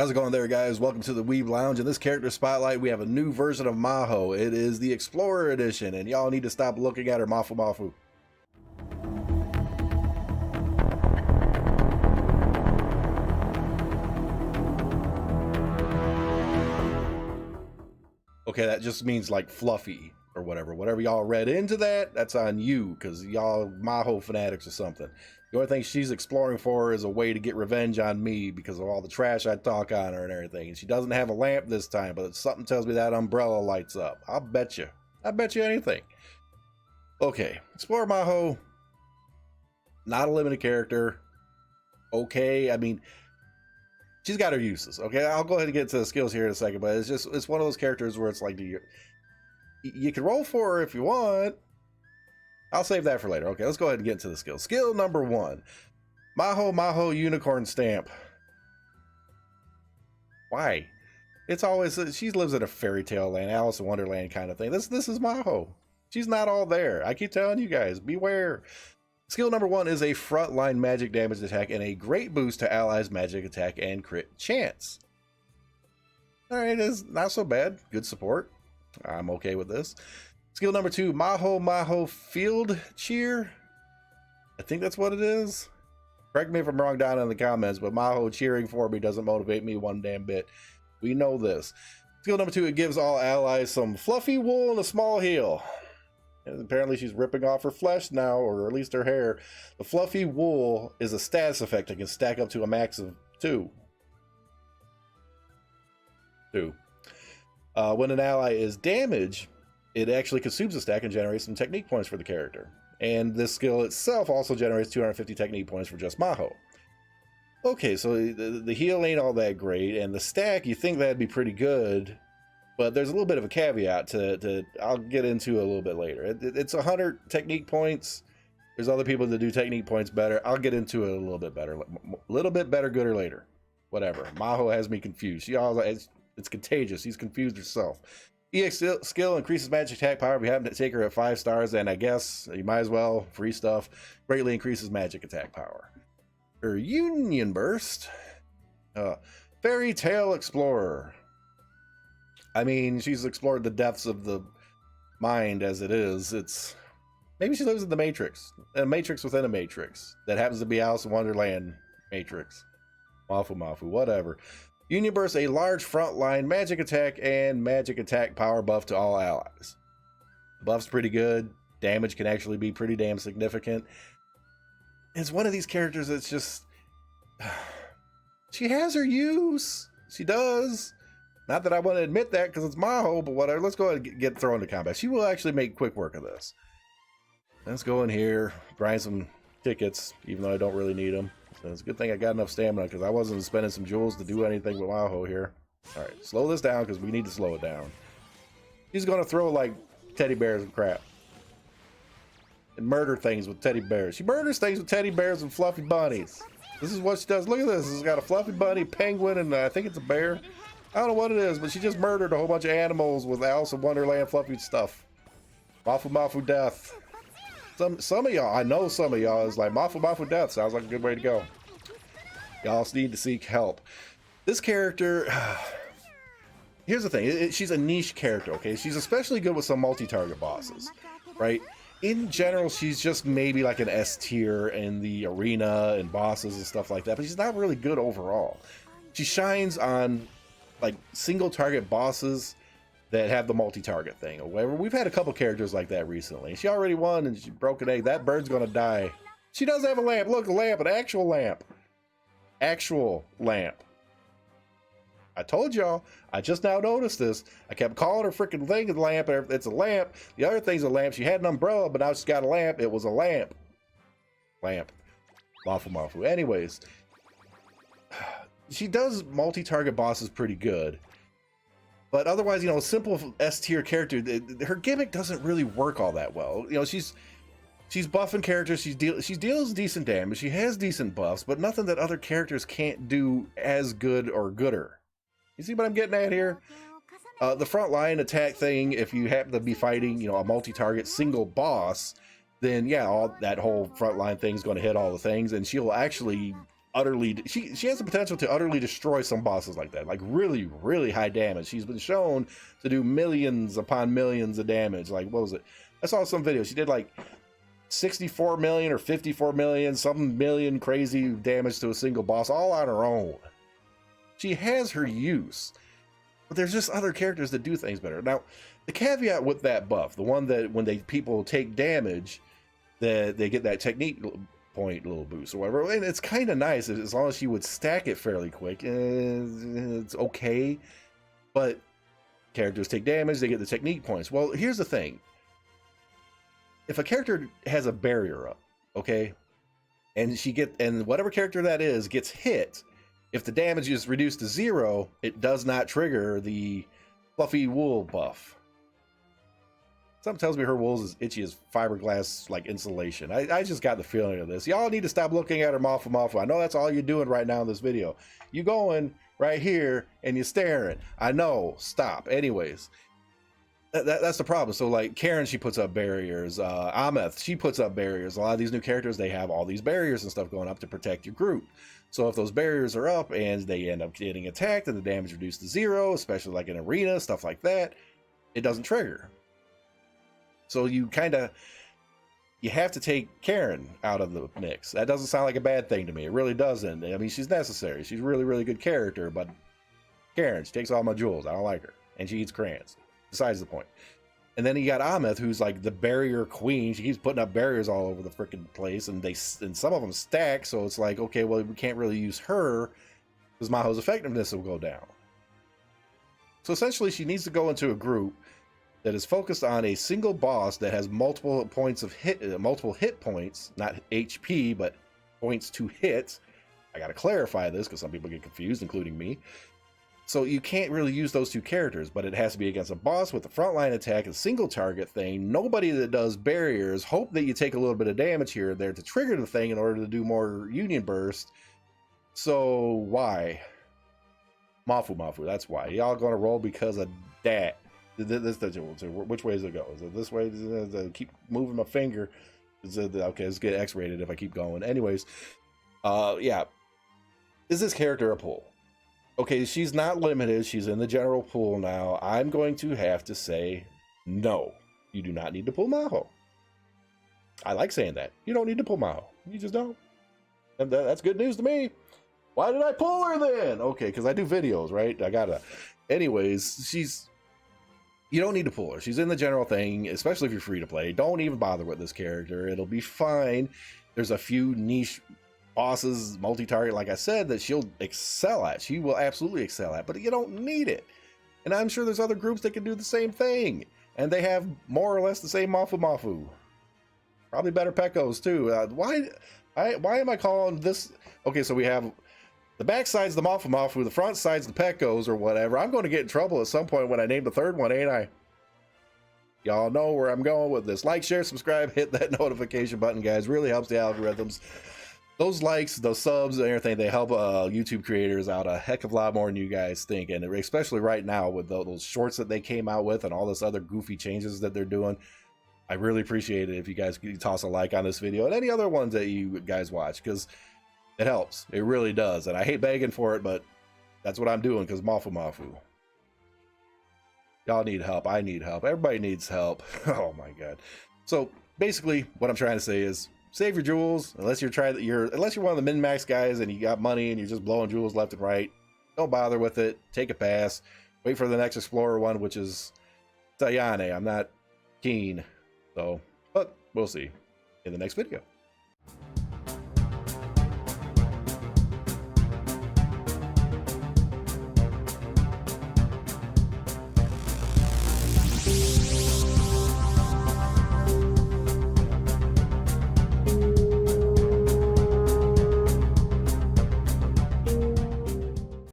How's it going there, guys? Welcome to the Weeb Lounge. In this character spotlight, we have a new version of Maho. It is the Explorer Edition, and y'all need to stop looking at her. Mofu. Okay, that just means like fluffy or whatever. Whatever y'all read into that, that's on you, because y'all Maho fanatics or something. The only thing she's exploring for is a way to get revenge on me because of all the trash I talk on her and everything. And she doesn't have a lamp this time, but something tells me that umbrella lights up. I'll bet you. I bet you anything. Okay, Explorer Maho. Not a limited character. Okay, I mean, she's got her uses. Okay, I'll go ahead and get to the skills here in a second, but it's one of those characters where it's like, you can roll for her if you want. I'll save that for later. Okay, let's go ahead and get into the skills. Skill number 1. Maho Unicorn Stamp. Why? It's always, she lives in a fairy tale land, Alice in Wonderland kind of thing. This is Maho. She's not all there. I keep telling you guys, beware. Skill number 1 is a frontline magic damage attack and a great boost to allies' magic attack and crit chance. Alright, it's not so bad. Good support. I'm okay with this. Skill number 2, Maho Field Cheer. I think that's what it is. Correct me if I'm wrong down in the comments, but Maho cheering for me doesn't motivate me one damn bit. We know this. Skill number 2, it gives all allies some fluffy wool and a small heal. And apparently she's ripping off her flesh now, or at least her hair. The fluffy wool is a status effect that can stack up to a max of 2. When an ally is damaged, it actually consumes a stack and generates some technique points for the character. And this skill itself also generates 250 technique points for just Maho. Okay, so the heal ain't all that great, and the stack, you think that'd be pretty good, but there's a little bit of a caveat to I'll get into a little bit later. It's 100 technique points. There's other people that do technique points better. I'll get into it a little bit better. Gooder later. Whatever. Maho has me confused. It's contagious. He's confused herself. EX skill increases magic attack power if you happen to take her at 5 stars, and I guess you might as well, free stuff, greatly increases magic attack power. Her Union Burst, Fairy Tale Explorer. I mean, she's explored the depths of the mind as it is. Maybe she lives in the Matrix, a Matrix within a Matrix that happens to be Alice in Wonderland Matrix. Mofu, whatever. Union Burst, a large frontline magic attack and magic attack power buff to all allies. The buff's pretty good. Damage can actually be pretty damn significant. It's one of these characters that's just... she has her use. She does. Not that I want to admit that because it's Maho, but whatever. Let's go ahead and get thrown into combat. She will actually make quick work of this. Let's go in here, grind some tickets, even though I don't really need them. So it's a good thing I got enough stamina because I wasn't spending some jewels to do anything with Maho here. All right, slow this down because we need to slow it down. She's going to throw like teddy bears and crap. And murder things with teddy bears. She murders things with teddy bears and fluffy bunnies. This is what she does. Look at this. It's got a fluffy bunny, penguin, and I think it's a bear. I don't know what it is, but she just murdered a whole bunch of animals with Alice in Wonderland fluffy stuff. Mafu death. Some of y'all, I know some of y'all is like, Mafu death sounds like a good way to go. Y'all need to seek help. This character, here's the thing, she's a niche character, okay? She's especially good with some multi-target bosses, right? In general, she's just maybe like an S tier in the arena and bosses and stuff like that, but she's not really good overall. She shines on like single target bosses that have the multi-target thing or whatever. We've had a couple characters like that recently. She already won and she broke an egg. That bird's gonna die. She does have a lamp. Look, a lamp, an actual lamp. Actual lamp. I told y'all. I just now noticed this. I kept calling her freaking thing a lamp. It's a lamp. The other thing's a lamp. She had an umbrella, but now she's got a lamp. It was a lamp. Lamp. Mofu. Anyways, she does multi-target bosses pretty good. But otherwise, you know, a simple S-tier character, her gimmick doesn't really work all that well. You know, she's buffing characters, she deals decent damage, she has decent buffs, but nothing that other characters can't do as good or gooder. You see what I'm getting at here? The frontline attack thing, if you happen to be fighting, you know, a multi-target single boss, then yeah, that whole frontline thing's going to hit all the things, and she'll actually utterly, she has the potential to utterly destroy some bosses like that, like really, really high damage. She's been shown to do millions upon millions of damage. Like, what was it? I saw some video. She did like 64 million or 54 million, some million crazy damage to a single boss, all on her own. She has her use, but there's just other characters that do things better. Now, the caveat with that buff, the one that when people take damage, that they get that technique point little boost or whatever, and it's kind of nice as long as she would stack it fairly quick. It's okay, but characters take damage, they get the technique points. Well, here's the thing: if a character has a barrier up, okay, and whatever character that is gets hit, if the damage is reduced to 0, it does not trigger the fluffy wool buff. Something tells me her wool is itchy as fiberglass, like insulation. I just got the feeling of this. Y'all need to stop looking at her mofu. I know that's all you're doing right now in this video. You going right here and you're staring. I know. Stop. Anyways, that's the problem. So like Karen, she puts up barriers. Ameth, she puts up barriers. A lot of these new characters, they have all these barriers and stuff going up to protect your group. So if those barriers are up and they end up getting attacked and the damage reduced to 0, especially like in arena, stuff like that, it doesn't trigger. So you have to take Karen out of the mix. That doesn't sound like a bad thing to me. It really doesn't. I mean, she's necessary. She's a really, really good character, but Karen, she takes all my jewels. I don't like her. And she eats crayons. Besides the point. And then you got Ameth, who's like the barrier queen. She keeps putting up barriers all over the freaking place, and some of them stack, so it's like, okay, well, we can't really use her because Maho's effectiveness will go down. So essentially, she needs to go into a group that is focused on a single boss that has multiple hit points, not HP, but points to hit. I got to clarify this because some people get confused, including me. So you can't really use those two characters, but it has to be against a boss with a frontline attack, a single target thing. Nobody that does barriers. Hope that you take a little bit of damage here or there to trigger the thing in order to do more union burst. So why? Mofu, that's why. Y'all gonna roll because of that. Which way does it go? Is it this way? Keep moving my finger. Okay, let's get X-rated if I keep going. Anyways, yeah. Is this character a pull? Okay, she's not limited. She's in the general pool now. I'm going to have to say no. You do not need to pull Maho. I like saying that. You don't need to pull Maho. You just don't. And that's good news to me. Why did I pull her then? Okay, because I do videos, right? Anyways, you don't need to pull her. She's in the general thing, especially if you're free to play. Don't even bother with this character. It'll be fine. There's a few niche bosses, multi-target, like I said, that she'll excel at. She will absolutely excel at, but you don't need it. And I'm sure there's other groups that can do the same thing. And they have more or less the same mofu. Probably better pekos too. Why am I calling this? Okay, so we have the back side's the mofu, the front side's the pekos or whatever. I'm going to get in trouble at some point when I name the third one, ain't I? Y'all know where I'm going with this. Like, share, subscribe, hit that notification button, guys. Really helps the algorithms. Those likes, those subs, and everything, they help YouTube creators out a heck of a lot more than you guys think. And especially right now with those shorts that they came out with and all this other goofy changes that they're doing. I really appreciate it if you guys could toss a like on this video and any other ones that you guys watch, because it helps. It really does. And I hate begging for it, but that's what I'm doing because mofu. Y'all need help. I need help. Everybody needs help. Oh my God. So basically what I'm trying to say is save your jewels unless you're one of the min-max guys and you got money and you're just blowing jewels left and right. Don't bother with it. Take a pass. Wait for the next Explorer one, which is Nyne. I'm not keen. So, but we'll see in the next video.